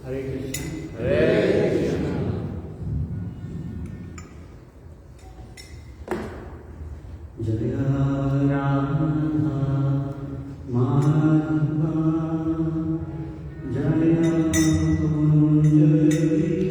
Hare Krishna. Hare Krishna. Jaya Rama Madhava Jaya Kunja Vikari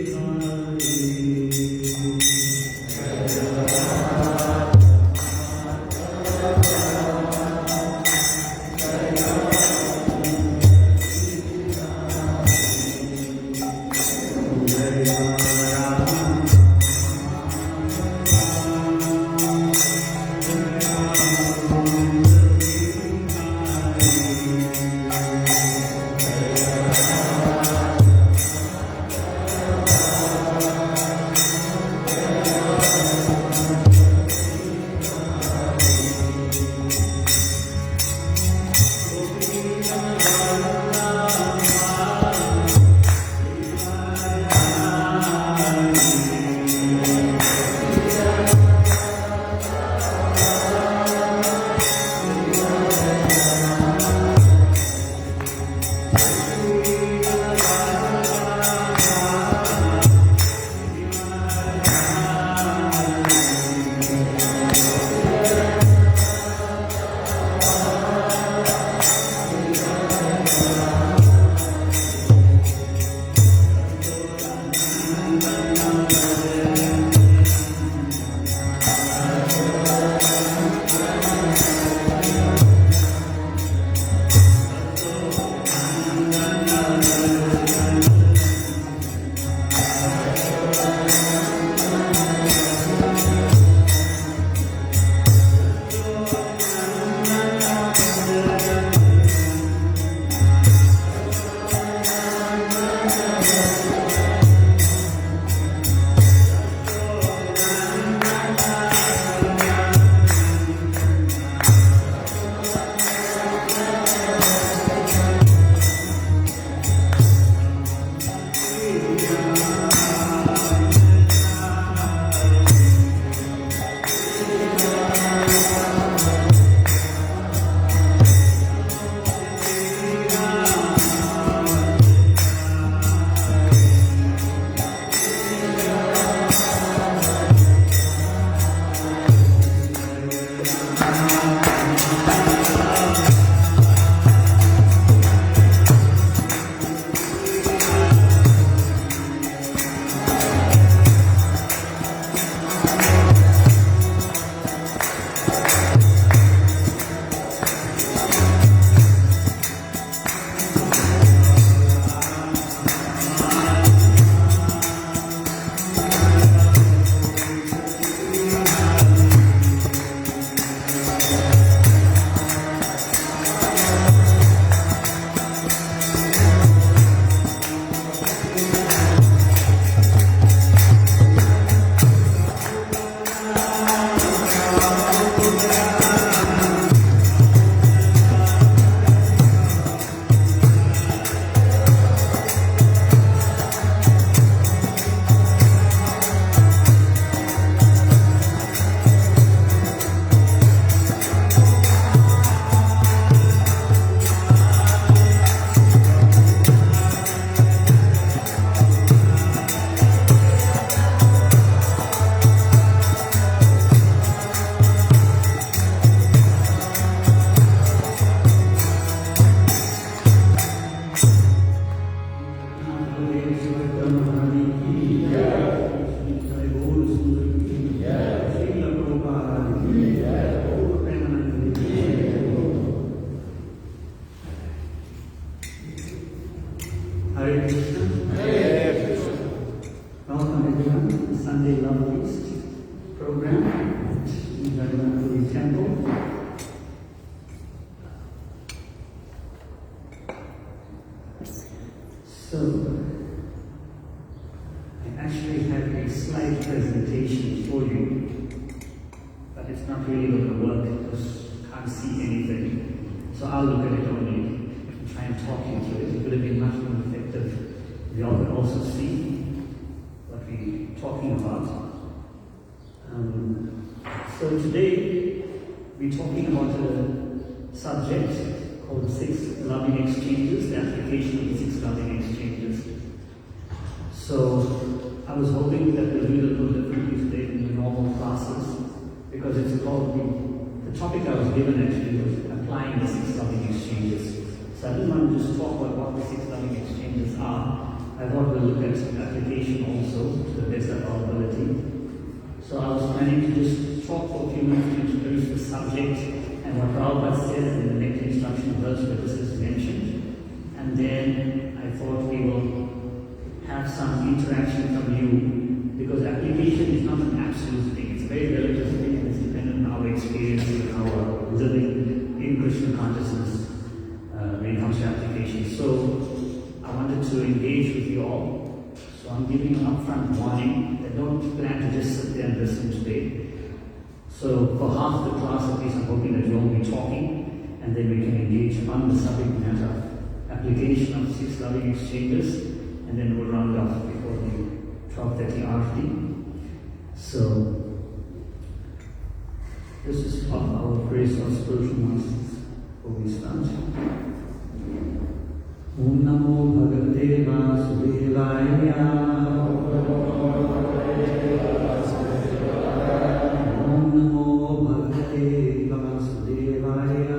Hare Krishna. Hare Krishna. Welcome everyone to the Sunday Love Feast program in Jagannath Puri Temple. So, I actually have a slide presentation for you, but it's not really going to work because you can't see anything. So I'll look at it only and try and talk you through it. It would have been much more effective if you all could also see what we're talking about. So today we're talking about a subject called the 6 loving exchanges, the application of the 6 loving exchanges. So I was hoping that we'll do it a little differently today in the normal classes, because it's called the topic I was given actually was applying the 6 loving exchanges. So I didn't want to just talk about what the 6 loving exchanges are. I thought we'll look at application also to the best of our ability. So I was planning to just talk for a few minutes to introduce the subject and what Prabhupada says in the next instruction verse that this is mentioned. And then I thought we will have some interaction from you, because application is not an absolute thing. It's a very relative thing, and it's dependent on our experience and our living in Krishna consciousness when it comes to application. So I wanted to engage with you all. So I'm giving an upfront warning that don't plan to just sit there and listen today. So for half the class at least, I'm hoping that you'll be talking, and then we can engage on the subject matter, application of 6 loving exchanges, and then we'll round off before the 12:30 Aarti. So this is of our grace of spiritual masters before we start. Om Namo Bhagavate Vasudevaya. Om Namo Bhagavate Vasudevaya.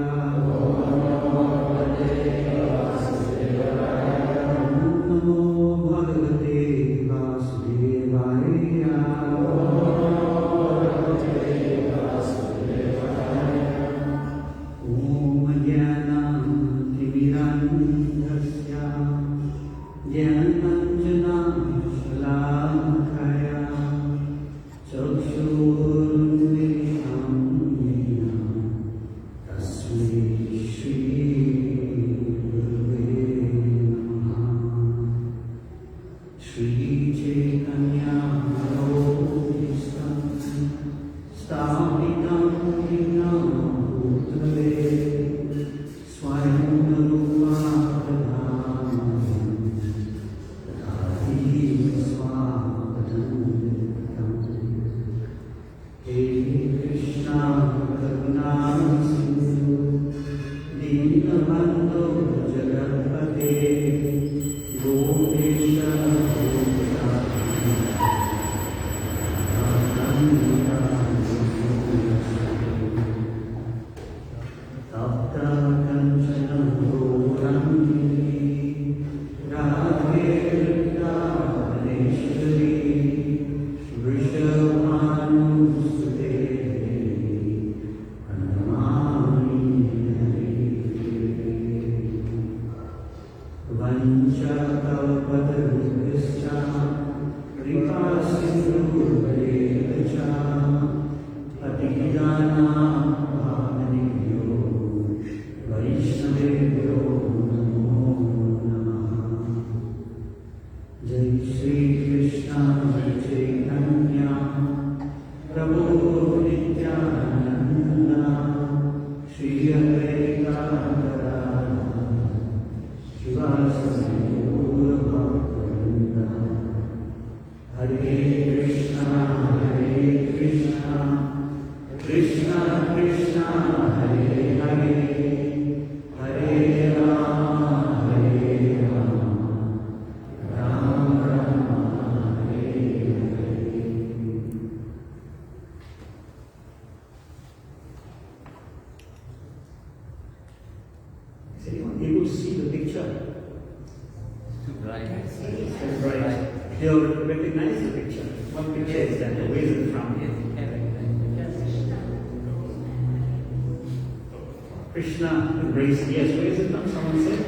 Krishna embracing, yes, where is it now? Someone said?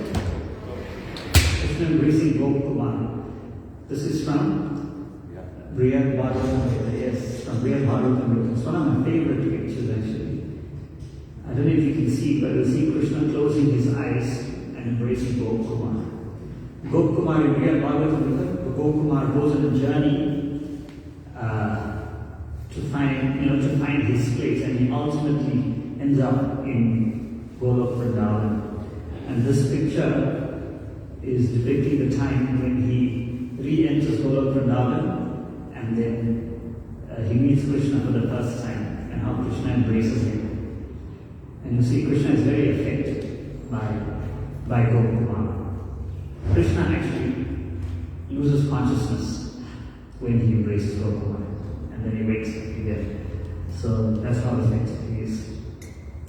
Krishna embracing Gopkumar. This is from Brihad Bhagavatam. Yes, from Brihad Bhagavatam. It's one of my favorite pictures actually. I don't know if you can see, but you'll see Krishna closing his eyes and embracing Gopkumar. Gopkumar in Brihad Bhagavatam, Gopkumar goes on a journey to find his place, and he ultimately ends up in Golok Vrindavan. And this picture is depicting the time when he re-enters Golok Vrindavan, and then he meets Krishna for the first time, and how Krishna embraces him. And you see Krishna is very affected by Gopkumar. Krishna actually uses consciousness when he embraces Bhagavan, and then he wakes up again. So that's how effective he is.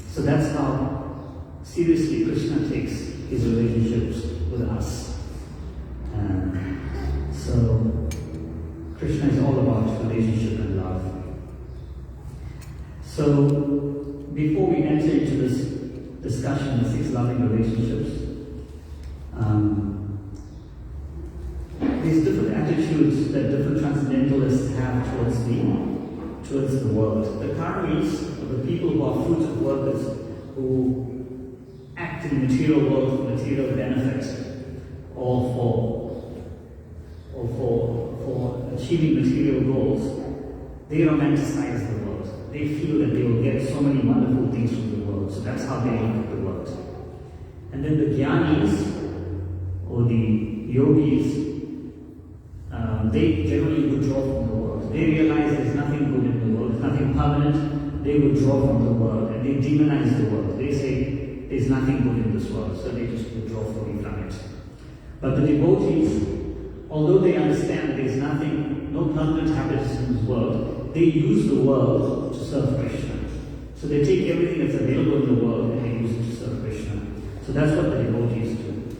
So that's how seriously Krishna takes his relationships with us. So Krishna is all about relationship and love. So before we enter into this discussion of 6 loving relationships, there's different attitudes that different transcendentalists have towards the world. The Karmis, or the people who are fruit of workers, who act in the material world for material benefit, or for achieving material goals, they romanticize the world. They feel that they will get so many wonderful things from the world, so that's how they look at the world. And then the Jnanis, or the Yogis, they generally withdraw from the world. They realize there's nothing good in the world, there's nothing permanent. They withdraw from the world and they demonize the world. They say there's nothing good in this world, so they just withdraw fully from it. But the devotees, although they understand there's nothing, no permanent habits in this world, they use the world to serve Krishna. So they take everything that's available in the world and they use it to serve Krishna. So that's what the devotees do.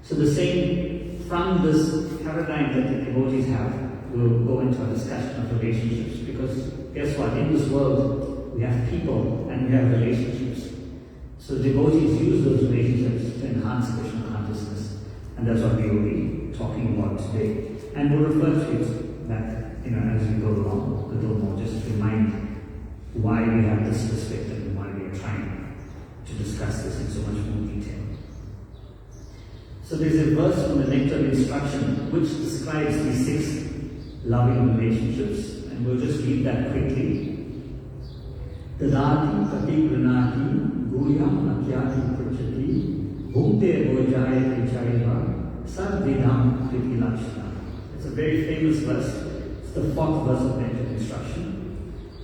So the same, from this paradigm that the devotees have, we'll go into a discussion of relationships, because guess what? In this world, we have people and we have relationships. So devotees use those relationships to enhance Krishna consciousness. And that's what we will be talking about today. And we'll refer to it back, as we go along a little more, just to remind why we have this perspective and why we are trying to discuss this in so much more detail. So there's a verse from the Nectar of Instruction which describes these 6 loving relationships, and we'll just read that quickly. Dadati pati granati guyam akyati prachati bhumte bojaya vichayava sarvidam kriti lakshana. It's a very famous verse. It's the 4th verse of Nectar of Instruction,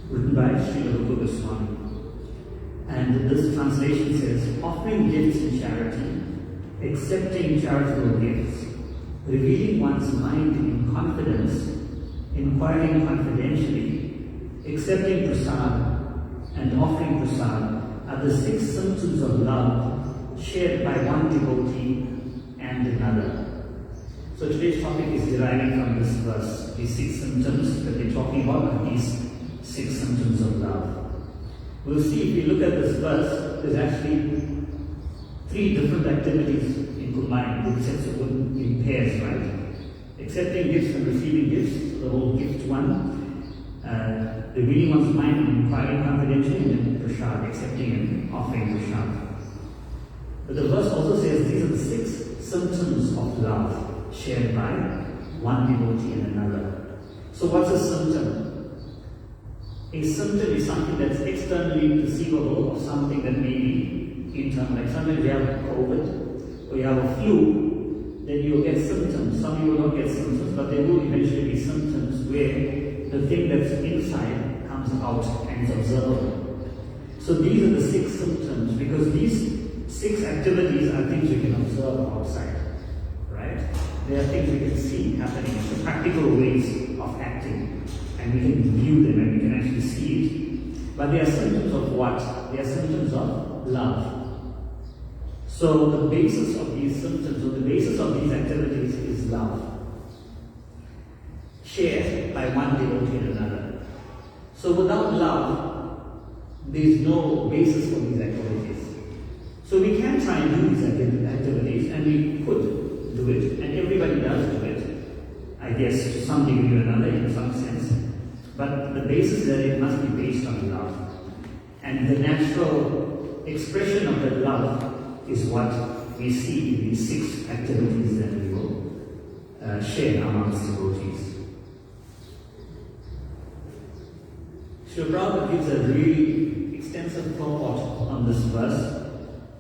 written by Srila Rupa Goswami. And this translation says, offering gifts in charity, accepting charitable gifts, revealing one's mind in confidence, inquiring confidentially, accepting prasad, and offering prasad are the 6 symptoms of love shared by one devotee and another. So today's topic is deriving from this verse. These 6 symptoms that we're talking about are these 6 symptoms of love. We'll see if we look at this verse, there's actually 3 different activities in combined, with sets of in pairs, right? Accepting gifts and receiving gifts, the whole gift one. Revealing one's mind and inquiring confidentially, and then prasad, accepting and offering prasad. But the verse also says these are the 6 symptoms of love shared by one devotee and another. So what's a symptom? A symptom is something that's externally perceivable of something that may be internal. Like sometimes you have COVID or you have a flu, then you'll get symptoms. Some you will not get symptoms, but there will eventually be symptoms where the thing that's inside comes out and is observable. So these are the 6 symptoms, because these 6 activities are things we can observe outside, right? They are things we can see happening. It's practical ways of acting, and we can view them and we can actually see it. But they are symptoms of what? They are symptoms of love. So the basis of these symptoms, or the basis of these activities, is love, shared by one devotee and another. So without love, there is no basis for these activities. So we can try and do these activities, and we could do it, and everybody does do it, I guess, to some degree or another, in some sense. But the basis is that it must be based on love. And the natural expression of that love is what we see in these 6 activities that we will share amongst devotees. Srila Prabhupada gives a really extensive purport on this verse,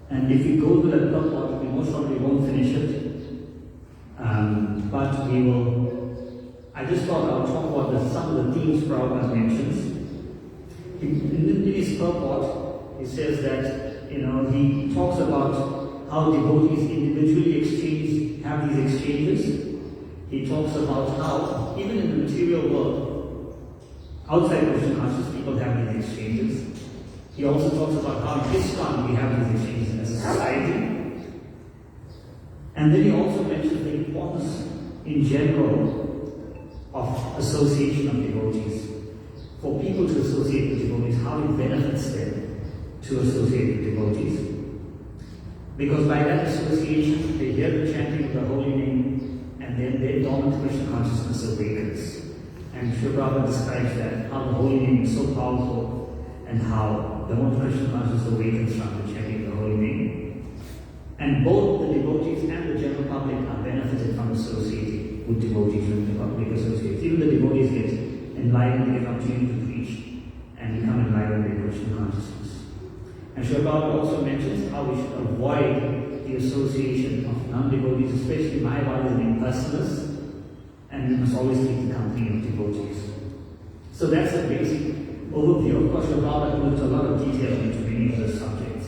and if we go to that purport, we most probably won't finish it. But we will. I just thought I'll talk about some of the themes Prabhupada mentions. In his purport, he says that he talks about how devotees individually have these exchanges. he talks about how, even in the material world, outside Krishna conscious people have these exchanges. He also talks about how in ISKCON we have these exchanges as a society. And then he also mentions the importance in general of association of devotees. For people to associate with devotees, how it benefits them to associate with devotees. Because by that association, they hear the chanting of the holy name, and then their dormant Krishna consciousness awakens. And Srila Prabhupada describes that, how the holy name is so powerful, and how the dormant Krishna consciousness awakens from the chanting of the holy name. And both the devotees and the general public are benefited from associating with devotees, when the public associates. Even the devotees get enlightened, they get opportunity to preach, and become enlightened in Krishna consciousness. And Srila Prabhupada also mentions how we should avoid the association of non-devotees, especially Mayavadis and impersonalists, and we must always keep the company of devotees. So that's a basic overview. Of course, Srila Prabhupada goes into a lot of detail into many of those subjects.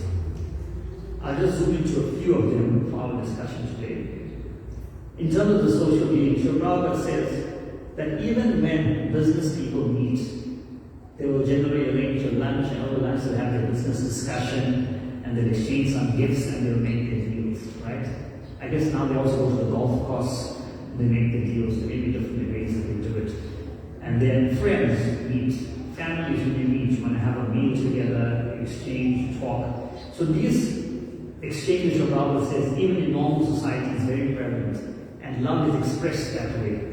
I'll just zoom into a few of them for our discussion today. In terms of the social meeting, Srila Prabhupada says that even when business people meet, they will generally arrange a lunch, and over lunch they'll have their business discussion, and they'll exchange some gifts, and they'll make their deals, right? I guess now they also go to the golf course, and they make their deals. There may be different ways that they do it. And then friends meet, families when you meet, you want to have a meal together, exchange, talk. So these exchanges, Srila Prabhupada says, even in normal society is very prevalent, and love is expressed that way.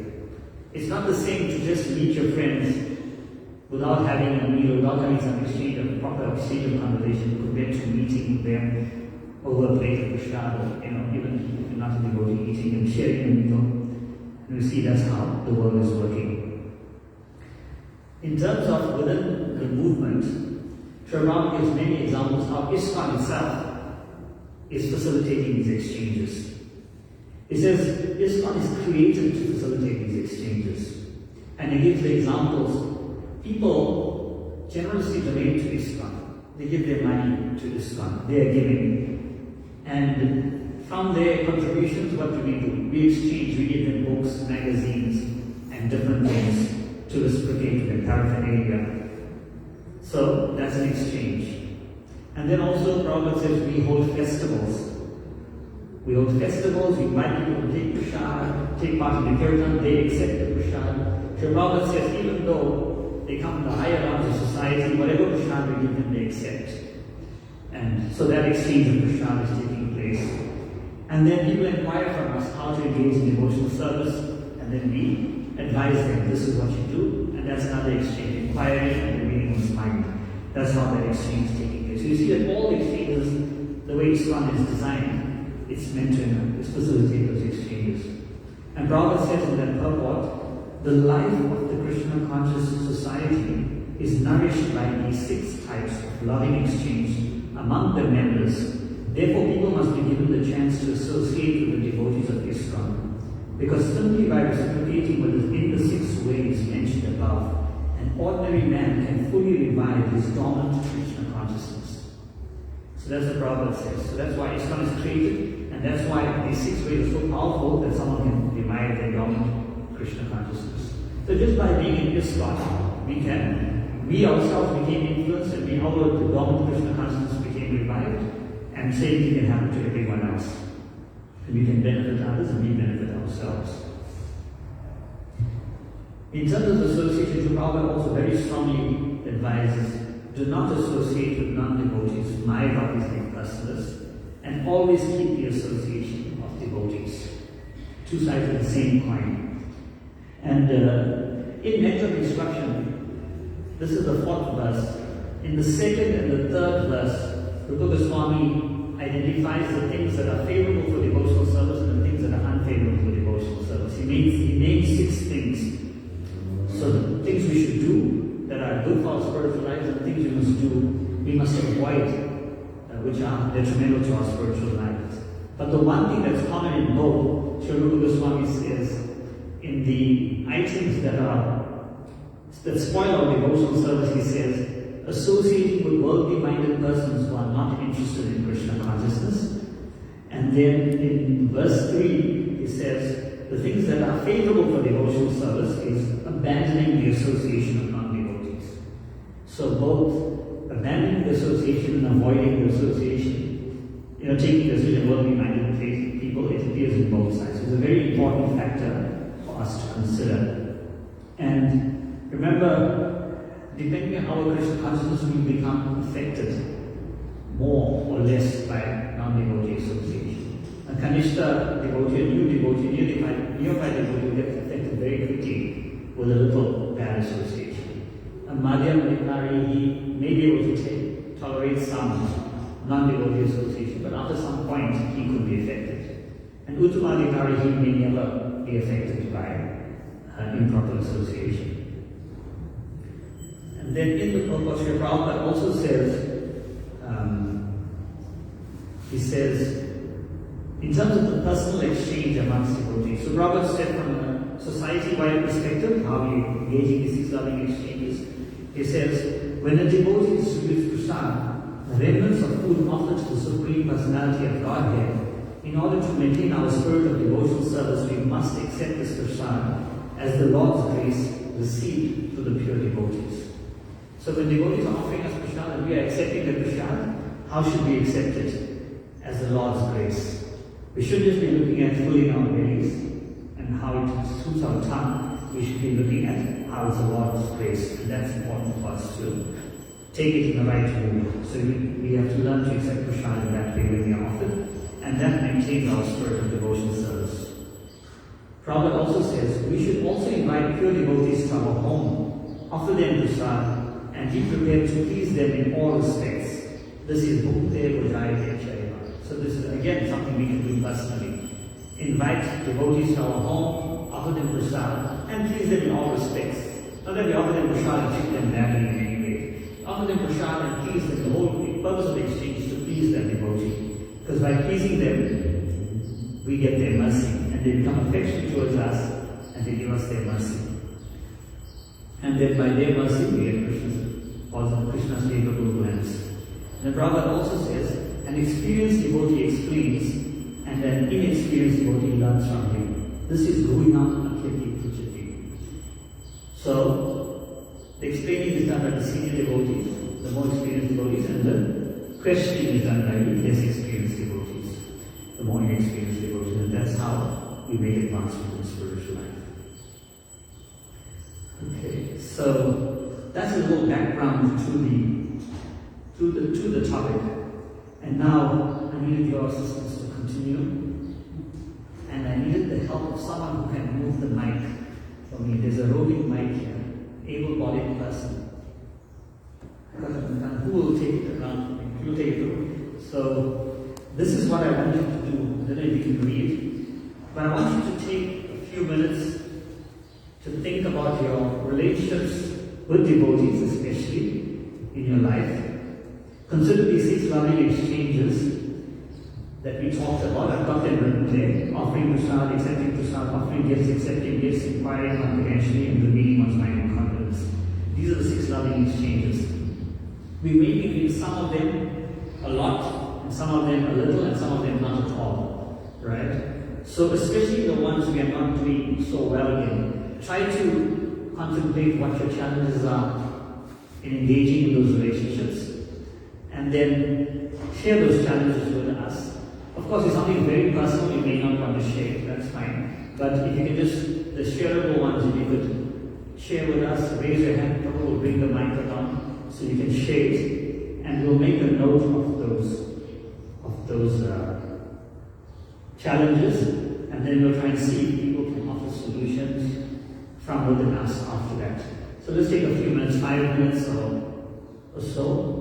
It's not the same to just meet your friends without having a meal, without having some exchange of proper exchange of conversation, compared to meeting with them over a plate of prasad, or even if you're not a devotee, eating and sharing a meal. And we see that's how the world is working. In terms of within the movement, Srila Prabhupada gives many examples how ISKCON itself is facilitating these exchanges. He says ISKCON is created to facilitate these exchanges. And he gives the examples. People generously donate to ISKCON. They give their money to ISKCON. They are giving. And from their contributions, what do? We exchange. We give them books, magazines, and different things to reciprocate to their paraphernalia. So that's an exchange. And then also, Prabhupada says we hold festivals. We hold festivals, we invite people to take prasad, take part in the kirtan, they accept the prasad. Srila Prabhupada says even though they come from the higher rounds of society, whatever prasad we give them, they accept. And so that exchange of prasad is taking place. And then people inquire from us how to engage in devotional service, and then we advise them, this is what you do, and that's another exchange, inquiry and the reading one's mind. That's how that exchange is taking place. So you see that all exchanges, the way ISKCON is designed, it's meant to facilitate those exchanges. And Prabhupada says in that purport, the life of the Krishna conscious society is nourished by these 6 types of loving exchange among the members. Therefore, people must be given the chance to associate with the devotees of ISKCON. Because simply by reciprocating within the 6 ways mentioned above, an ordinary man can fully revive his dormant Krishna consciousness. So that's what Prabhupada says. So that's why ISKCON is created. And that's why these 6 ways are so powerful that someone can revive their dormant Krishna consciousness. So just by being in ISKCON, we ourselves became influenced, and our dormant Krishna consciousness became revived, and same thing can happen to everyone else. And we can benefit others and we benefit ourselves. In terms of association, Prabhupada also very strongly advises, do not associate with non-devotees, Mayavadis and impersonalists, and always keep the association of devotees. 2 sides of the same coin. And in method instruction, this is the 4th verse. In the 2nd and the 3rd verse, Rupa Goswami identifies the things that are favorable for devotional service and the things that are unfavorable for devotional service. He names 6 things. So the things we should do that are good for our spiritual lives and the things we must do, we must avoid, which are detrimental to our spiritual lives. But the one thing that's common in both, Sri Rupa Goswami says, in the items that spoil our devotional service, he says, associating with worldly-minded persons who are not interested in Krishna consciousness. And then in verse 3, he says, the things that are favorable for devotional service is abandoning the association of non-devotees. So both abandoning the association and avoiding the association, taking the decision of worldly minded people, it appears in both sides. So it's a very important factor for us to consider. And remember, depending on our Krishna consciousness, we become affected more or less by non-devotee association. A Kanishta devotee, a new devotee, neophyte devotee gets affected very quickly with a little bad association. A Madhyam Adhikari, he may be able to tolerate some non-devotee association, but after some point he could be affected. And Uttama Adhikari, he may never be affected by improper association. And then in the purport, Sri Prabhupada also says, he says, in terms of the personal exchange amongst devotees, so Prabhupada said from a society-wide perspective, how we engage in these loving exchanges, he says, when a devotee distributes prasad, the remnants of food offered to the Supreme Personality of Godhead, in order to maintain our spirit of devotional service, we must accept this prasad as the Lord's grace received to the pure devotees. So when devotees are offering us prasad and we are accepting the prasad, how should we accept it? As the Lord's grace. We shouldn't just be looking at filling our bellies and how it suits our tongue. We should be looking at how it's the Lord's grace, and that's important for us to take it in the right way. So we have to learn to accept prasad in that way when we are offered, and that maintains our spirit of devotional service. Prabhupada also says we should also invite pure devotees to our home, offer them prasad, and be prepared to please them in all respects. This is Bhukte Bhujayate Acharya. So this is again something we can do personally. Invite devotees to our home, offer them prasad, and please them in all respects. Not that we offer them prasad and treat them badly in any way. Offer them prasad and please them. The whole purpose of the exchange is to please that devotee. Because by pleasing them, we get their mercy, and they become affectionate towards us, and they give us their mercy. And then by their mercy, we get Krishna's favorable glance. And the Prabhupada also says, an experienced devotee explains, and an inexperienced devotee learns from him. This is Guvinam Akyati Puchati. So, the explaining is done by the senior devotees, the more experienced devotees, and the questioning is done by the less experienced devotees, the more inexperienced devotees, and that's how we make advancement in spiritual life. Okay, so that's a little background to the topic. And now I needed your assistance to continue, and I needed the help of someone who can move the mic for me. There's a roving mic here, able-bodied person. Who will take it around? You take it around. So this is what I want you to do. I don't know if you can read, but I want you to take a few minutes to think about your relationships with devotees, especially in your life. Consider these 6 loving exchanges that we talked about. I've got them written there. Offering prasad, accepting prasad, offering gifts, accepting gifts, inquiring confidentially, and revealing one's mind in confidence. These are the 6 loving exchanges. We may be doing some of them a lot, and some of them a little, and some of them not at all. Right? So especially the ones we are not doing so well in, try to contemplate what your challenges are in engaging in those relationships. And then share those challenges with us. Of course, if something very personal you may not want to share, that's fine. But if you can just, the shareable ones, if you could share with us, raise your hand, Prabhu will bring the mic around so you can share it. And we'll make a note of those challenges. And then we'll try and see if people can offer solutions from within us after that. So let's take a few minutes, 5 minutes or so.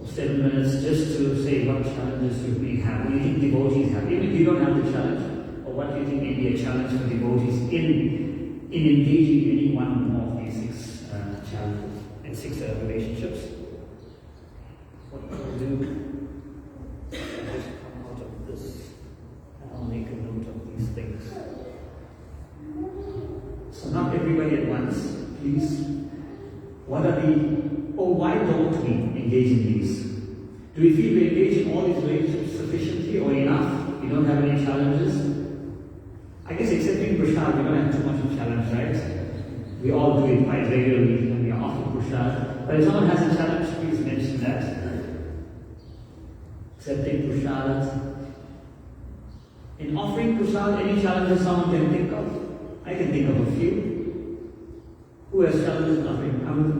7 minutes just to say what challenges you may have. What do you think devotees have? Even if you don't have the challenge, or what do you think may be a challenge for devotees in engaging in any one of these 6 challenges and 6 relationships? What I'll do, I'll just come out of this and I'll make a note of these things. So not everybody at once, please. Why don't we engage in these? Do we feel we engage in all these relationships sufficiently or enough? We don't have any challenges? I guess accepting prasad, we don't have too much of a challenge, right? We all do it quite regularly and we are offered prasad. But if someone has a challenge, please mention that. Accepting prasad. In offering prasad, any challenges someone can think of? I can think of a few. Who has challenges in offering? Come with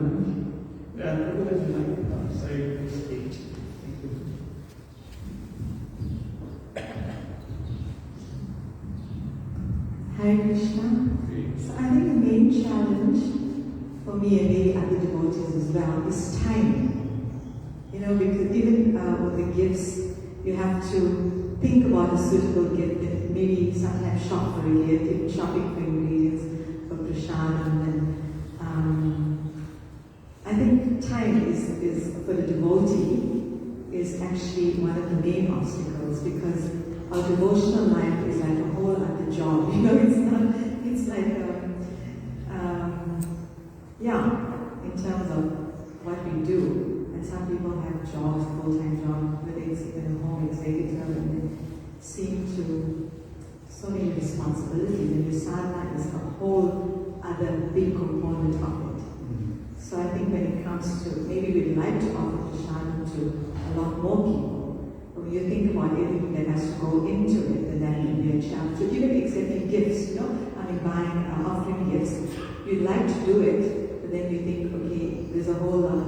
the who has the mic? Oh, sorry, mistake. Thank you. Hare Krishna. So I think the main challenge for me and maybe other devotees as well is time. You know, because even with the gifts, you have to think about a suitable gift. And maybe sometimes shop for a gift, even shopping for ingredients for prasadam. And I think time is for the devotee is actually one of the main obstacles, because our devotional life is like a whole other job. You know, it's like in terms of what we do. And some people have jobs, full-time jobs, whether it's even a home executive, and they seem to so many responsibilities. And your sadhana is a whole other big component of it. So I think when it comes to, maybe we'd like to offer prasad to a lot more people, but when you think about everything that has to go into it, then that can be a challenge. So even accepting gifts, you know, I mean buying, offering gifts, you'd like to do it, but then you think, okay, there's a whole lot of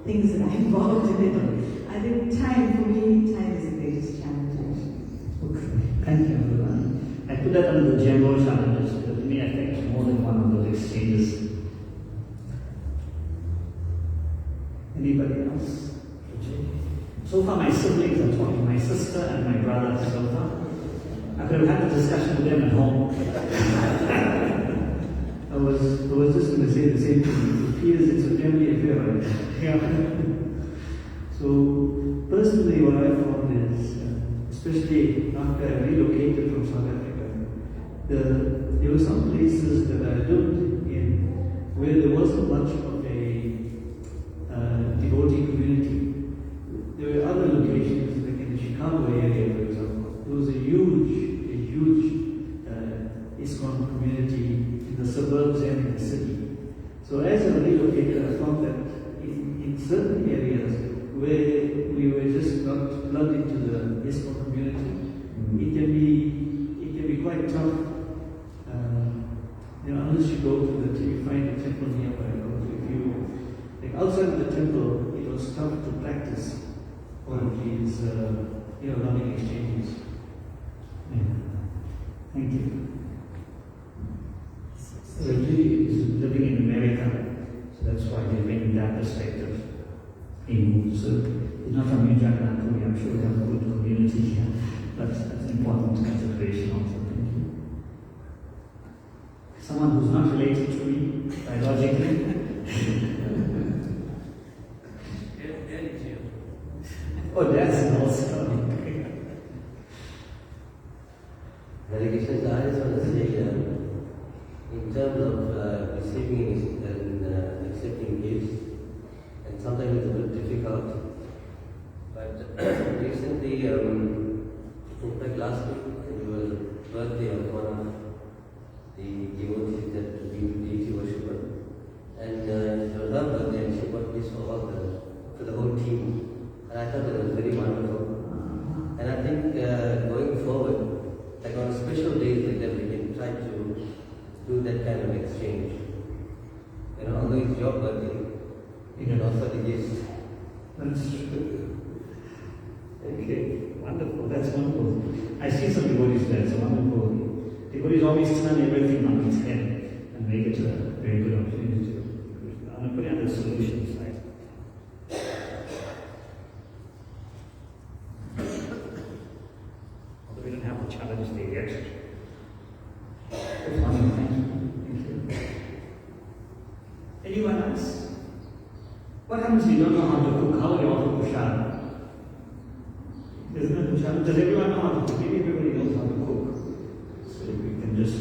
things that are involved in it. I think time, for me, time is the greatest challenge actually. Okay, thank you everyone. I put that under the general challenges, because it may affect more than one of those exchanges. Anybody else? So far my siblings are talking, my sister and my brother so far. I could have had a discussion with them at home. I was just going to say the same thing. It appears it's a family affair, right? Yeah. So personally what I found is, especially after I relocated from South Africa, there were some places that I lived in where there wasn't much of a devotee community. There were other locations, like in the Chicago area, for example. There was a huge ISKCON community in the suburbs and in the city. So as I relocated, I found that in certain areas where we were just not plugged into the ISKCON community, it can be quite tough. Unless you go to you find a temple nearby. If you outside of the temple, it was tough to practice all of these learning exchanges. Yeah. Thank you. Raji is living in America, so that's why they bring that perspective in. So it's not from Jagannath, Puri. I'm sure we have a good community here, but that's an important consideration also. Thank you. Someone who's not related to me biologically. Oh, that's an also. Hare Krishna, I just want to say, in terms of receiving and accepting gifts, and sometimes it's a bit difficult, but recently, in fact last week, it was the birthday of one of the devotees that we deity worshipper, and it was her birthday, and she bought this for the whole team. And I thought that was very wonderful. And I think going forward, like on special days like that, we can try to do that kind of exchange. Although it's your birthday, you can offer the gifts. That's true. Okay, wonderful. That's wonderful. I see some devotees there. It's wonderful. Devotees always turn everything on its head and make it a very good opportunity. I'm going to put it under solutions, right? We don't have the challenge there yet. Thank you. Anyone else? What happens if you don't know how to cook? How do you offer prasad? Isn't it a challenge? Does everyone know how to cook? Maybe everybody knows how to cook. So we can just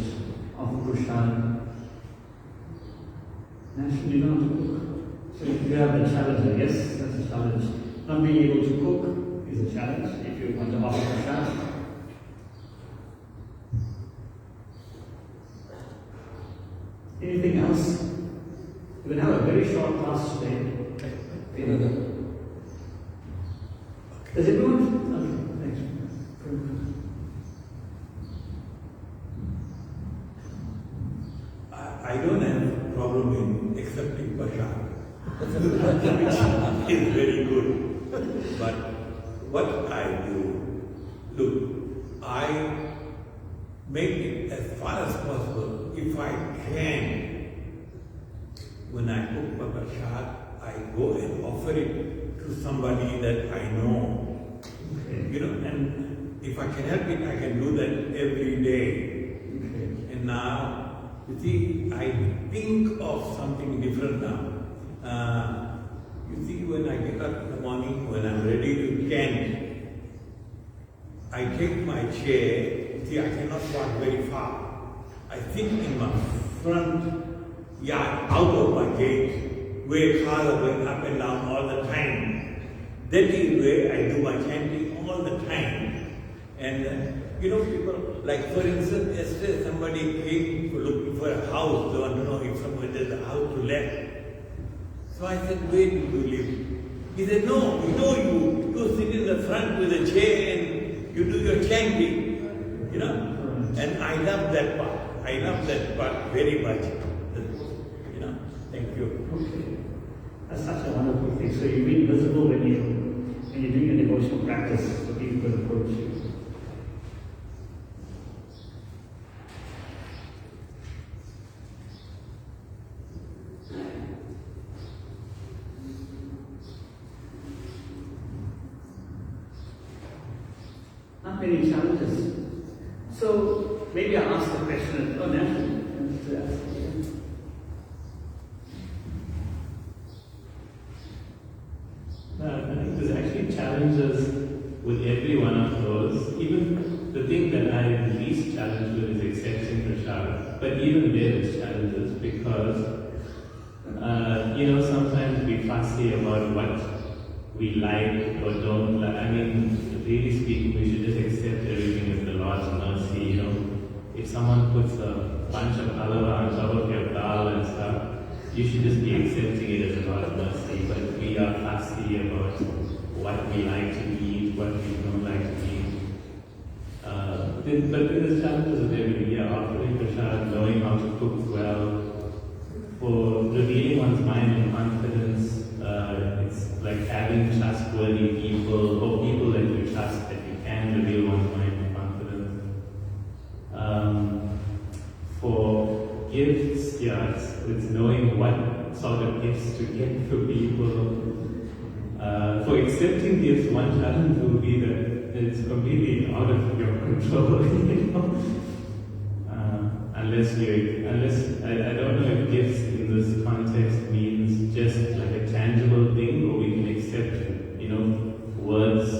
offer prasad. Naturally, you know how to cook. So if you have a challenge, yes, that's a challenge. Not being able to cook is a challenge if you want to offer prasad. Anything else? We're going to have a very short class today. Does everyone? Okay, thanks. I don't have a problem in accepting prasad. It's very good. But what I do, look, I make it as far as possible. If I can, when I cook my prasad, I go and offer it to somebody that I know. Okay. You know, and if I can help it, I can do that every day. Okay. And now, you see, I think of something different now. You see, when I get up in the morning, when I'm ready to chant, I take my chair. See, I cannot walk very far. I sit in my front yard, out of my gate, where cars are going up and down all the time. That is where I do my chanting all the time. And you know, people, like for instance, yesterday somebody came looking for a house. They want to know if there's a house to let. So I said, where do you live? He said, no, we know you. You sit in the front with a chair and you do your chanting. You know? And I love that part. I love that part very much. You know? Thank you. Okay. That's such a wonderful thing. So you being visible when you're doing a devotional practice, so people can approach you. Not many challenges. So maybe I'll ask the question. Oh, naturally. I think there's actually challenges with every one of those. Even the thing that I am least challenged with is accepting prasad. But even there is challenges because, sometimes we fussy about what we like or don't like. I mean, really speaking, we should just accept everything as the Lord's mercy. If someone puts a bunch of halwa on top of your dal and stuff, you should just be accepting it as a Lord's mercy. But we are fussy about what we like to eat, what we don't like to eat. But there's challenges with everything. Yeah, offering prasad, knowing how to cook well, for revealing one's mind and confidence. It's like having trustworthy people or people that you trust that you can reveal one's mind and confidence. For gifts, yeah, it's knowing what sort of gifts to get for people. For accepting gifts, one challenge will be that it's completely out of your control. Unless I don't know if gifts in this context means just like a tangible thing, or we can accept, words,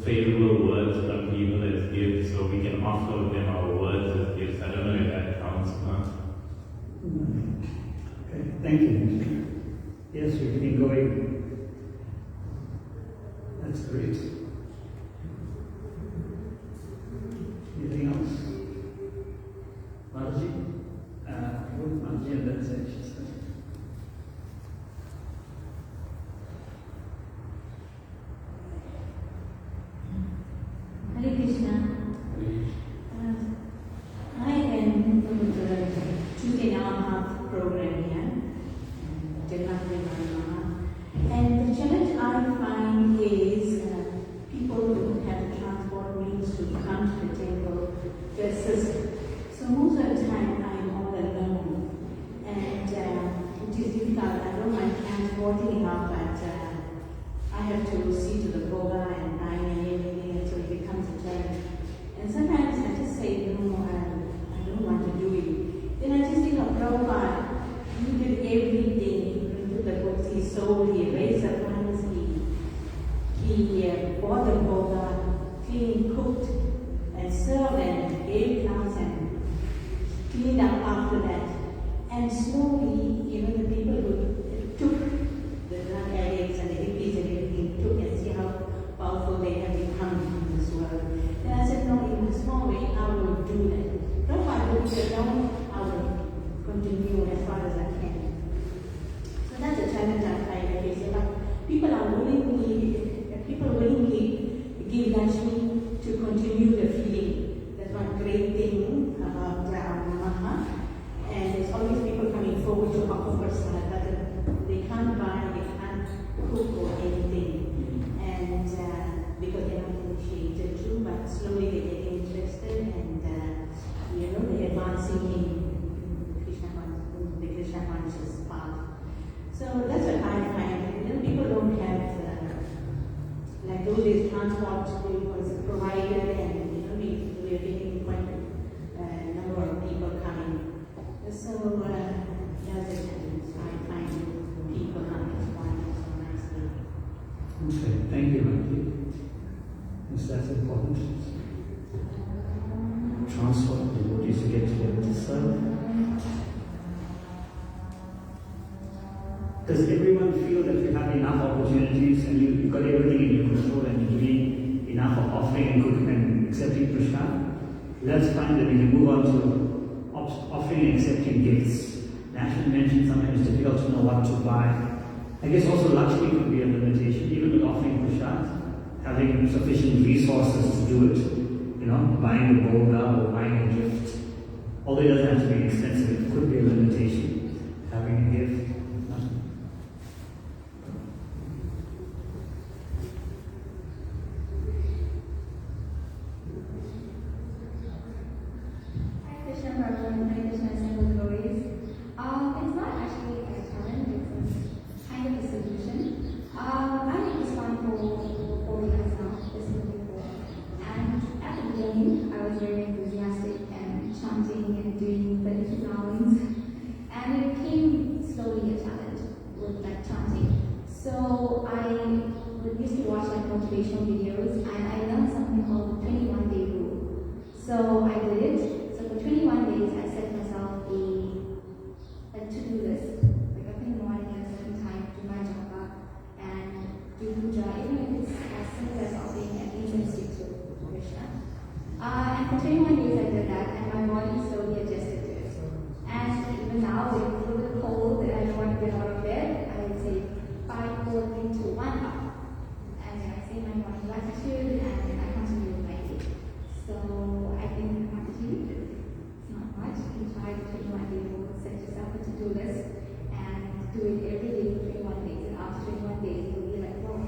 favorable words from people as gifts, so we can offer them our words as gifts. I don't know if that counts or not. Okay, thank you. Yes, we can be going. That's great. Anything else? Marji? Marji and then say she said. Hare Krishna. I am from the 2.5 program here, Jagannath. And the challenge I find is people who have transport means to come to the temple to assist. So most of the time I'm all alone, and it is difficult. I don't mind transporting enough, but I have to see to the boga and dine and everything until it becomes a turn. And sometimes I just say, no, I don't want to do it. Then I just think of Prabhupada. He did everything. He printed the books, he sold, he raised the funds, he bought the boga, cleaned, cooked, and served and gave class and cleaned up after that. And slowly, the people who took the drug addicts and the hippies and everything, took and see how powerful they have become in this world. Then I said, no, in a small way, I will do that. Prabhupada would say, no, I will continue as far Does everyone feel that you have enough opportunities and you've got everything in your control and you're doing enough of offering and cooking and accepting prashad? Let's find that we can move on to offering and accepting gifts. Nashon mentioned sometimes it's difficult to know what to buy. I guess also Lakshmi could be a limitation, even with offering prashad, having sufficient resources to do it. You know, buying a boga or buying a gift. Although it doesn't have to be expensive, it could be a limitation, having a gift. It's not actually a challenge, it's kind of a solution. I'm in Islam for 4 years now, this is before. And at the beginning, I was very enthusiastic and chanting and doing the little rounds. And it became slowly a challenge with like chanting. So I used to watch like motivational videos and I learned something called the 21-day rule. So I did it. So for 21 days, I set myself a to-do list. Like up in the morning at a certain time, do my japa and do puja, even if it's as simple as offering at least a stick to Krishna. And for 21 days I did that and my body slowly adjusted to it. And even now, when it's a little cold and I don't want to get out of bed, I would say 5, 4, 3, 2, 1 up. And then I say my morning gratitude and then I continue with my day. So I think actually it's not much. You try to 21 days, set yourself a to-do list and do it every day for 21 days. And after 21 days, you'll be like, wow,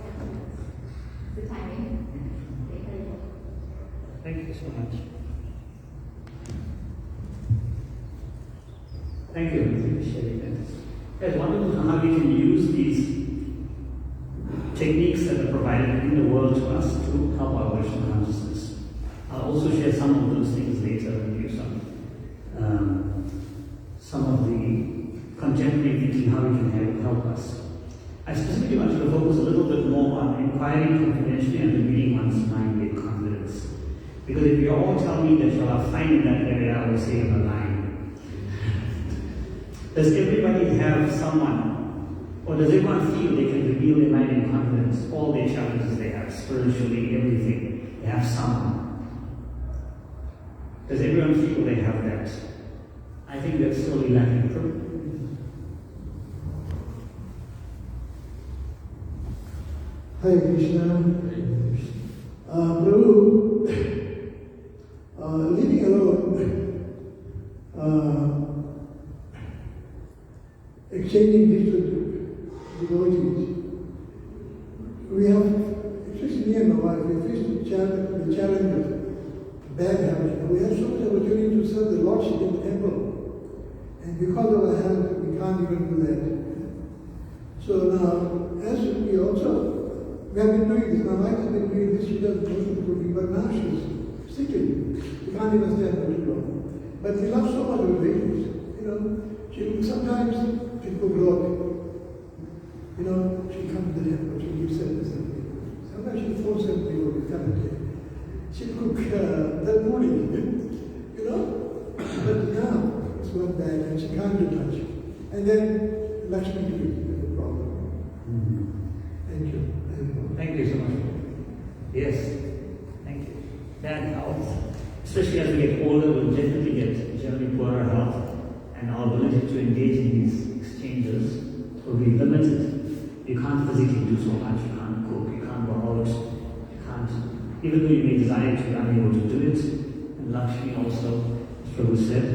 the timing. Okay, very good. Thank you so much. Thank you for sharing that. It's wonderful to how we can use these techniques that are provided in the world to us to help our Vaishnava consciousness. I'll also share some of those things later with you, some of the contemporary thinking, how we can help us. I specifically wanted to focus a little bit more on inquiring confidentially and reading one's mind with confidence. Because if you all tell me that you are fine in that area, I will say you're lying. Does everybody have someone, or does everyone feel they can reveal their mind in confidence, all their challenges they have, spiritually, everything? They have someone. Does everyone feel they have that? I think that's slowly lacking. Hare Krishna. Prabhu, living alone, exchanging gifts with devotees. We have, especially me and my wife, we faced the challenge of bad habits. We have so much opportunity to serve the Lordship in the temple. And because of our health, we can't even do that. So now, as we also, we have been doing this, my wife has been doing this, she does motion cooking, but now she's sickly. She can't even stand for too long. But we love so much of ladies, you know. Sometimes people block, you know, she comes to the temple, she gives service and people. Sometimes she forces people to come here. She cook the Puri, you know. But now it's one bad and she can't do much. And then Lakshmi is the problem. Thank you. Thank you so much. Yes, thank you. Bad health, especially as we get older, we'll definitely get generally poorer health, and our ability to engage in these exchanges will be limited. You can't physically do so much. You can't cook. You can't go out. You can't, even though you may desire to, you're unable to do it. And Lakshmi also, as Prabhu said,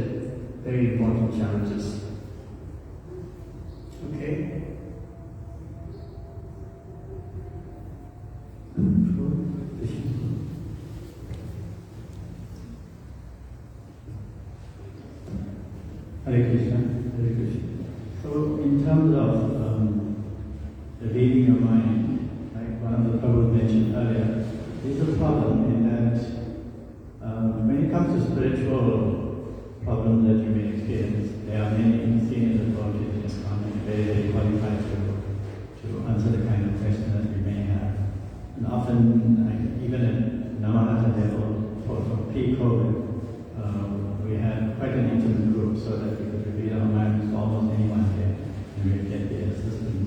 very important challenges. Okay. Hare Krishna. Hare Krishna. So, in terms of reading your mind, like one of the Prabhu mentioned earlier, there's a problem in that when it comes to spiritual problems that you may experience, there are many senior devotees in Islam very qualified to answer the kind of question that we may have. And often, even at Namahata level, for pre-COVID, we had quite an intimate group so that we could reveal our minds to almost anyone here and we would get the assistance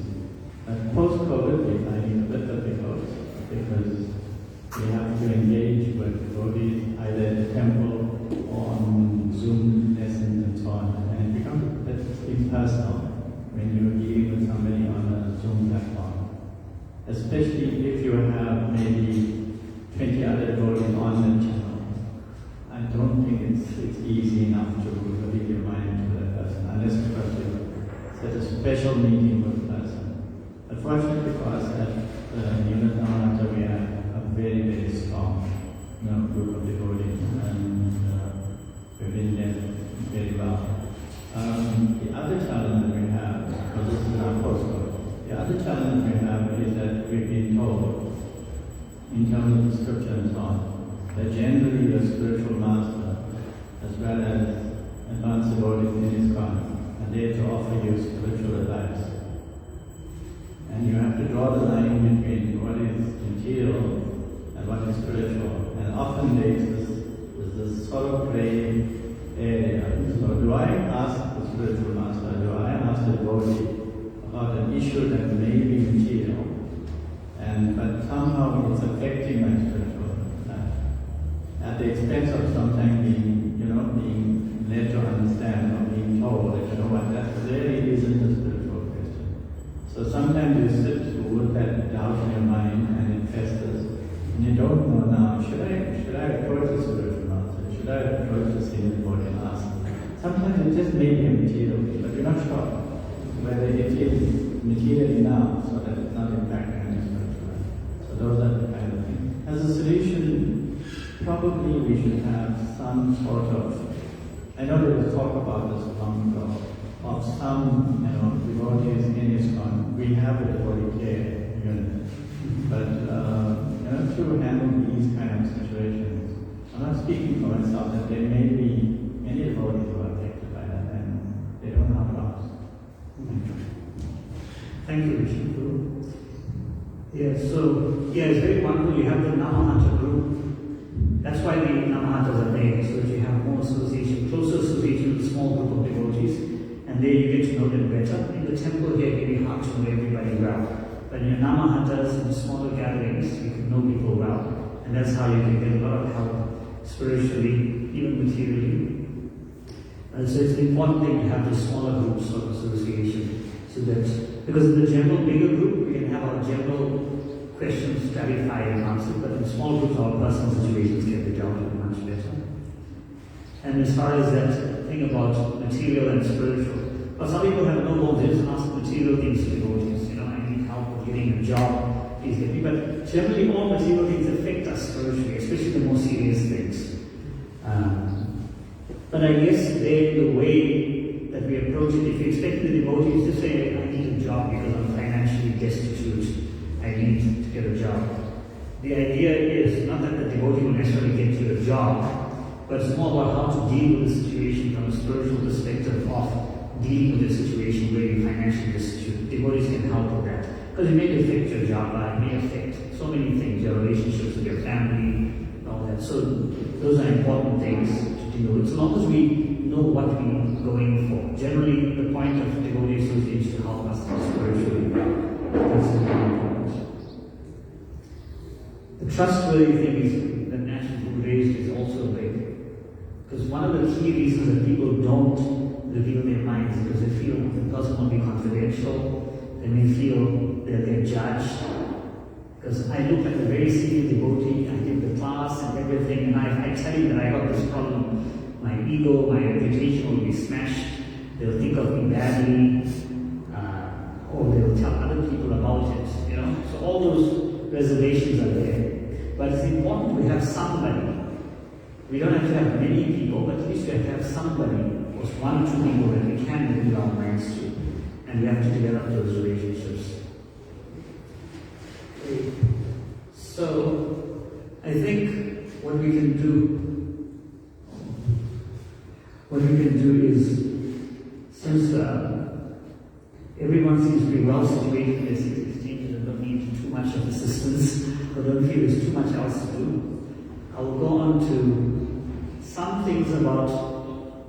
special meeting with a person. Unfortunately for us at Unit Namahata, we have a very, very strong group of devotees, and we've been there very well. The other challenge that we have, because this is our postcode, the other challenge we have is that we've been told, in terms of the scripture and so on, that generally a spiritual master, as well as advanced devotees in ISKCON, are there to offer you spiritual advice. And you have to draw the line between what is material and what is spiritual. And often there's this sort of gray area. So do I ask the spiritual master, do I ask the devotee about an issue that may be material, but somehow it's affecting my spiritual life, at the expense of sometimes being led to understand or being told that, you know what, that really isn't a spiritual question. So sometimes you sit with that doubt in your mind and it festers, and you don't know now, should I approach the spiritual master? Should I approach the senior devotee and ask? Sometimes it just may be a material thing, but you're not sure whether it is material enough so that it's not impacting on your spiritual life. So those are the kind of things. As a solution, probably we should have some sort of, I know there was talk about this long ago, of some devotees in ISKCON. We have a devotee care unit, but to handle these kind of situations, I'm not speaking for myself, that there may be many devotees who are affected by that and they don't know how to ask. Thank you, Vishnu. It's very wonderful. You have the Namahata group. That's why the Namahatas are there, so that you have more association, closer association with a small group of devotees, and there you get to know them better. In the temple here, it may be hard to know everybody well. But in your Namahatas and smaller gatherings, you can know people well, and that's how you can get a lot of help spiritually, even materially. So it's an important thing to have the smaller groups of association, so that, because in the general bigger group, we can have our general questions clarified and answered, but in small groups, our personal situations can be dealt with much better. And as far as that thing about material and spiritual, well, some people have no more, they just ask material things to devotees. I need help with getting a job, please get me. But generally, all material things affect us spiritually, especially the more serious things. But I guess the way that we approach it, if you expect the devotees to say, I need a job because I'm financially destitute, I need to get a job. The idea is not that the devotee will necessarily get you a job, but it's more about how to deal with the situation from a spiritual perspective of dealing with a situation where you're financially destitute. Devotees can help with that. Because it may affect your job, it may affect so many things, your relationships with your family, and all that. So those are important things to deal with, as long as we know what we're going for. Generally, the point of devotee association is to help us spiritually. That's very important. The trustworthy thing is that National raised is also big. Because one of the key reasons that people don't reveal their minds is because they feel the person will be confidential, they may feel that they're judged. Because I look like a very senior devotee, I give the class and everything, and I tell you that I got this problem. My ego, my reputation will be smashed. They'll think of me badly, or they'll tell other people about it, So all those reservations are there. But it's important we have somebody. We don't have to have many people, but at least we have to have somebody, or one or two people that we can reveal our minds to. And we have to develop those relationships. So, I think what we can do is, since everyone seems to be well situated in their 616 and don't need too much of assistance, or don't feel there's too much else to do, I will go on to some things about,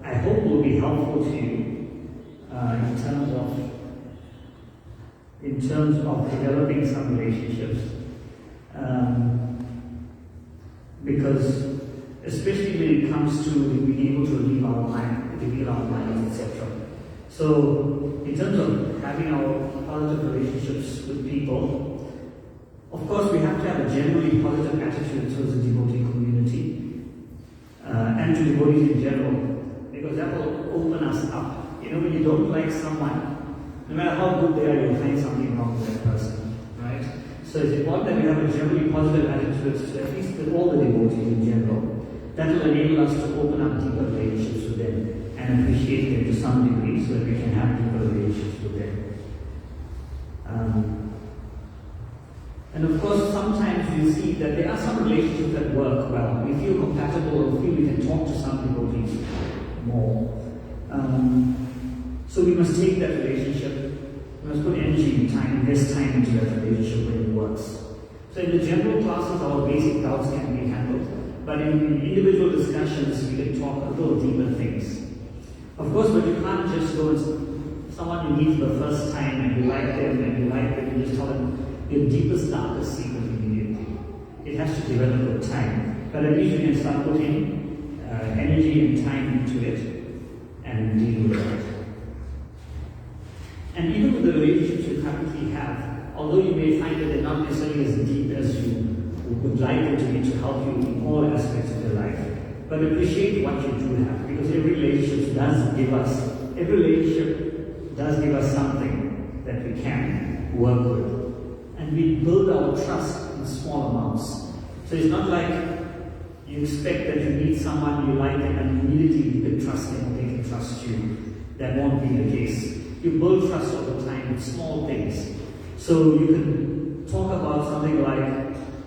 I hope will be helpful to you in terms of developing some relationships. Because especially when it comes to being able to reveal our minds, etc. So, in terms of having our positive relationships with people, of course we have to have a generally positive attitude towards the devotee community and to devotees in general, because that will open us up. When you don't like someone, No matter how good they are, you'll find something wrong with that person, right? So it's important that we have a generally positive attitude to at least all the devotees in general. That will enable us to open up deeper relationships with them and appreciate them to some degree so that we can have deeper relationships with them. And of course, sometimes we see that there are some relationships that work well. We feel compatible or feel we can talk to some devotees more. So we must take that relationship, we must put energy and time, invest time into that relationship when it works. So in the general classes, our basic doubts can be handled. But in individual discussions, we can talk a little deeper things. Of course, but you can't just go and someone you meet for the first time and you like them and you just tell them your deepest, darkest secret immediately. It has to develop with time. But at least you can start putting energy and time into it and deal with it. And even with the relationships you currently have, although you may find that they're not necessarily as deep as you would like them to be to help you in all aspects of your life, but appreciate what you do have, because every relationship does give us something that we can work with. And we build our trust in small amounts. So it's not like you expect that you meet someone you like them and immediately you can trust them or they can trust you. That won't be the case. You build trust over time with small things. So you can talk about something like,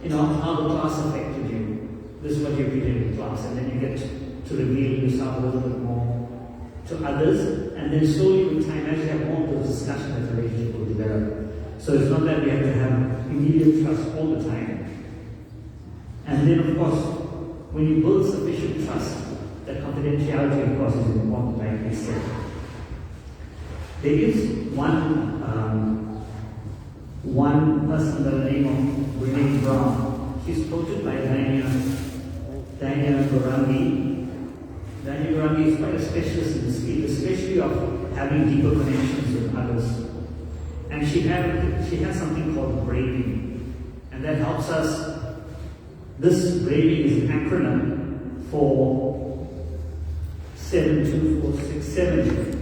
how the class affected you. This is what you did in class, and then you get to reveal yourself a little bit more to others, and then slowly with time, as you have more of those discussions, that relationship will develop. So it's not that we have to have immediate trust all the time. And then, of course, when you build sufficient trust, that confidentiality, of course, is important, like we said. There is one person by the name of Renee Brown. She's quoted by Daniel Gorangi. Daniel Gorangi is quite a specialist in this field, especially of having deeper connections with others. And she has something called braving, and that helps us. This braving is an acronym for 72467.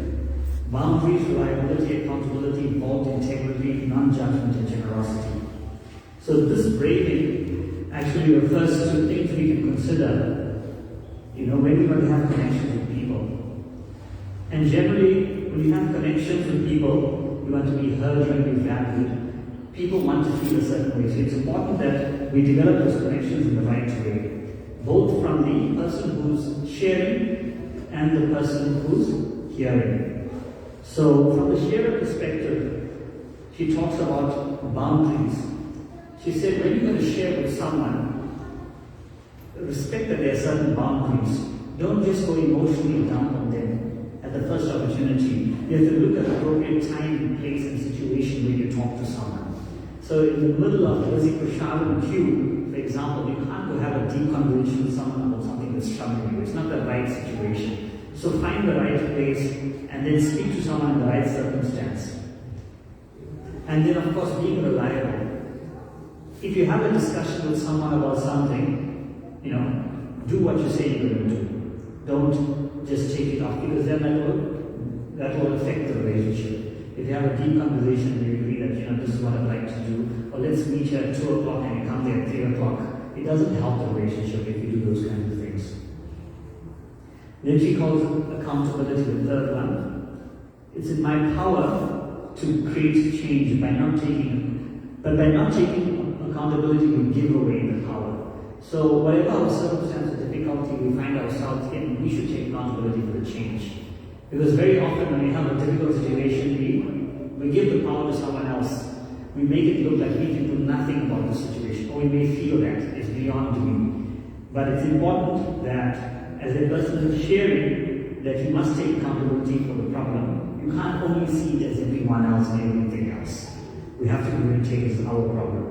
Boundaries, reliability, accountability, bold integrity, non-judgment, and generosity. So this braving actually refers to things we can consider, when we want to have connections with people. And generally, when you have connections with people, you want to be heard and be valued. People want to feel a certain way. So it's important that we develop those connections in the right way, both from the person who's sharing and the person who's hearing. So from the sharer perspective, she talks about boundaries. She said, when you're going to share with someone, respect that there are certain boundaries. Don't just go emotionally down on them at the first opportunity. You have to look at the appropriate time, place, and situation when you talk to someone. So in the middle of the busy Prashadam queue, for example, you can't go have a deep conversation with someone about something that's troubling you. It's not the right situation. So find the right place and then speak to someone in the right circumstance. And then, of course, being reliable. If you have a discussion with someone about something, do what you say you're going to do. Don't just take it off, because then that will affect the relationship. If you have a deep conversation and you agree that, this is what I'd like to do, or let's meet here at 2 o'clock and you come there at 3 o'clock, it doesn't help the relationship if you do those kinds of things. Then she calls accountability the third one. It's in my power to create change by not taking accountability, we give away the power. So whatever our circumstance or difficulty we find ourselves in, we should take accountability for the change. Because very often when we have a difficult situation, we give the power to someone else. We make it look like we can do nothing about the situation, or we may feel that it's beyond me. But it's important that as a person who's sharing, that you must take accountability for the problem. You can't only see it as everyone else and everything else. We have to really take it as our problem.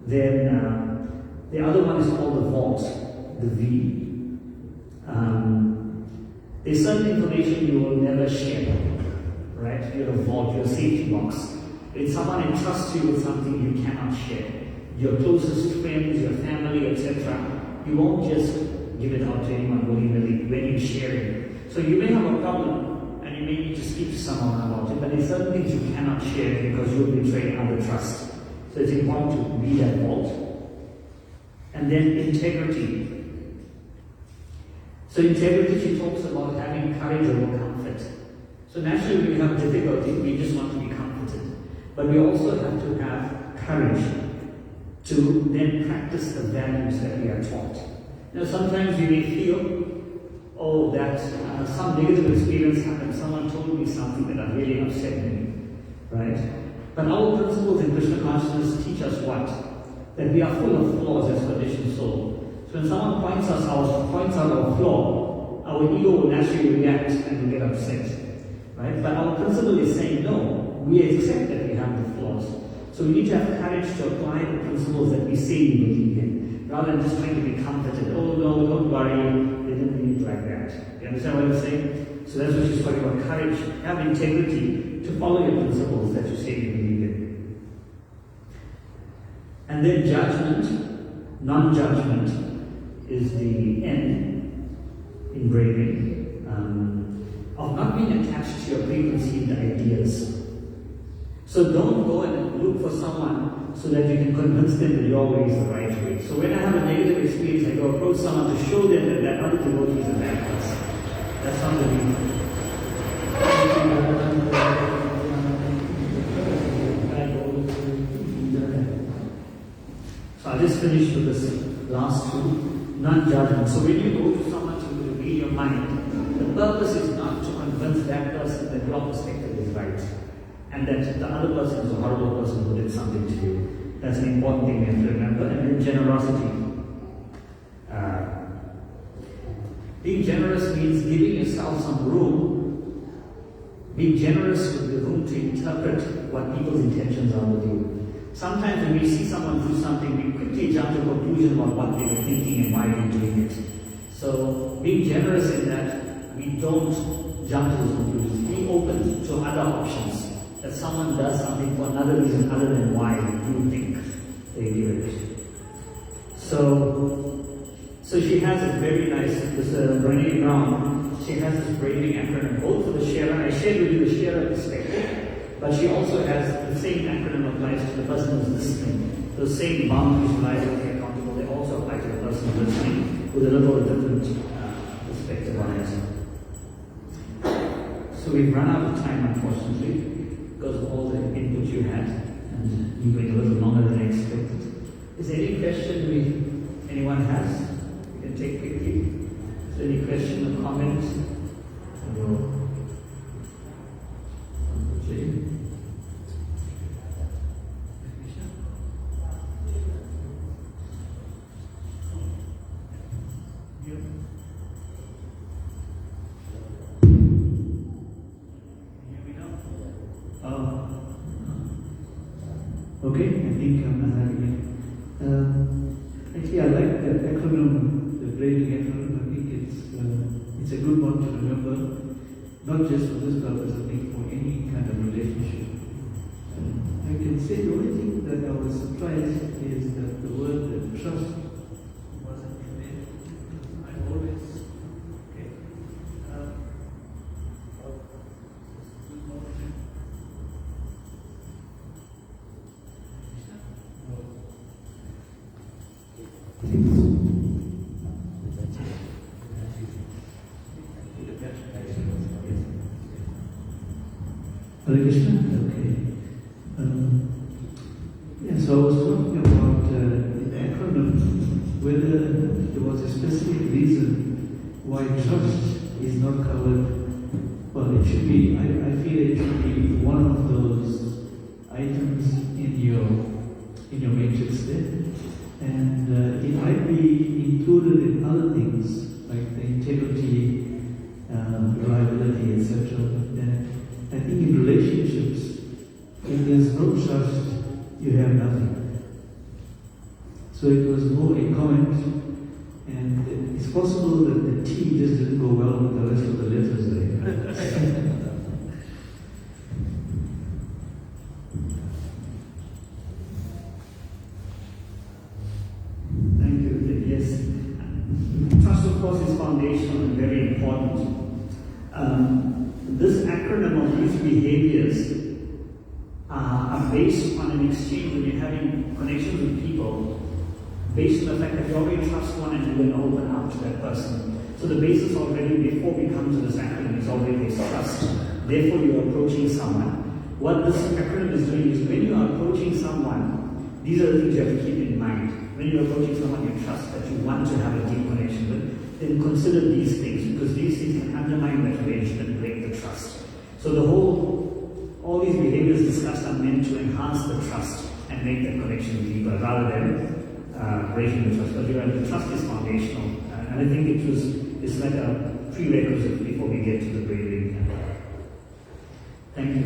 Then the other one is called the vault, the V. There's certain information you will never share, right? You're a vault, you're a safety box. If someone entrusts you with something you cannot share, your closest friends, your family, etc., you won't just give it out to anyone willy-nilly when you share it. So you may have a problem and you may need to speak to someone about it, but there's certain things you cannot share because you'll betray other trust. So it's important to be that vault. And then integrity. So integrity, she talks about having courage over comfort. So naturally when we have difficulty, we just want to be comforted. But we also have to have courage to then practice the values that we are taught. Now sometimes we may feel, oh, that some negative experience happened, someone told me something that really upset me, right? But our principles in Krishna consciousness teach us what? That we are full of flaws as conditioned soul. So when someone points out our flaw, our ego will naturally react and will get upset, right? But our principle is saying, no, we accept that we have the flaws. So we need to have courage to apply the principles that we say we believe in, rather than just trying to be comforted. Oh no, don't worry, they didn't mean it like that. You understand what I'm saying? So that's what she's talking about, courage. Have integrity to follow your principles that you say you believe in. And then judgment, non-judgment, is the end in braving, of not being attached to your preconceived ideas. So don't go and look for someone so that you can convince them that your way is the right way. So when I have a negative experience, I go approach someone to show them that that other devotee is a bad person. That's not the reason. So I'll just finish with this last two, non-judgment. So when you go to someone to read your mind, the purpose is not to convince that person that your perspective is right, and that the other person is a horrible person who did something to you. That's an important thing we have to remember. And then generosity. Being generous means giving yourself some room. Being generous with the room to interpret what people's intentions are with you. Sometimes when we see someone do something, we quickly jump to a conclusion about what they were thinking and why they were doing it. So being generous in that, we don't jump to those conclusions. Be open to other options. That someone does something for another reason other than why you think they do it. So she has a very nice, this Brené Brown, she has this braving acronym, both for the sharer. I shared with you the sharer perspective, but she also has the same acronym applies to the person who's listening. Those same boundaries lies with the accountable, they also apply to the person who's listening with a little different perspective on it. So we've run out of time, unfortunately, because of all the input you had, and you went a little longer than I expected. Is there any question anyone has? We can take quickly. Is there any question or comment? Okay, I think I'm having it. Actually, I like the acronym, the braving acronym. I think it's a good one to remember, not just for this purpose, I think for any kind of relationship. I can say the only thing that I was surprised is that the word trust wasn't there. I always, okay. Hare Krishna? Okay. So I was talking about the acronym, whether there was a specific reason why trust is not covered. Well, it should be, I feel it should be one of those items in your matrix there. And it might be included in other things, like the integrity, reliability, etc. I think in relationships, if there's no trust, you have nothing. So it was more a comment, and it's possible that the tea just didn't go well with the rest of the letters there. Thank you. Yes. Trust, of course, is foundational and very important. This behaviors are based on an exchange when you're having connections with people, based on the fact that you already trust one and you're going to open up to that person. So the basis already, before we come to this acronym, is already this trust. Therefore, you're approaching someone. What this acronym is doing is when you are approaching someone, these are the things you have to keep in mind. When you're approaching someone you trust, that you want to have a deep connection with, then consider these things, because these things can undermine that relationship and break the trust. So all these behaviors discussed are meant to enhance the trust and make that connection deeper, rather than breaking the trust. Because the trust is foundational, and I think it's like a prerequisite before we get to the breathing. Thank you.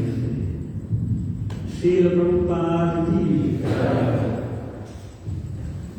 Srila Prabhupada ki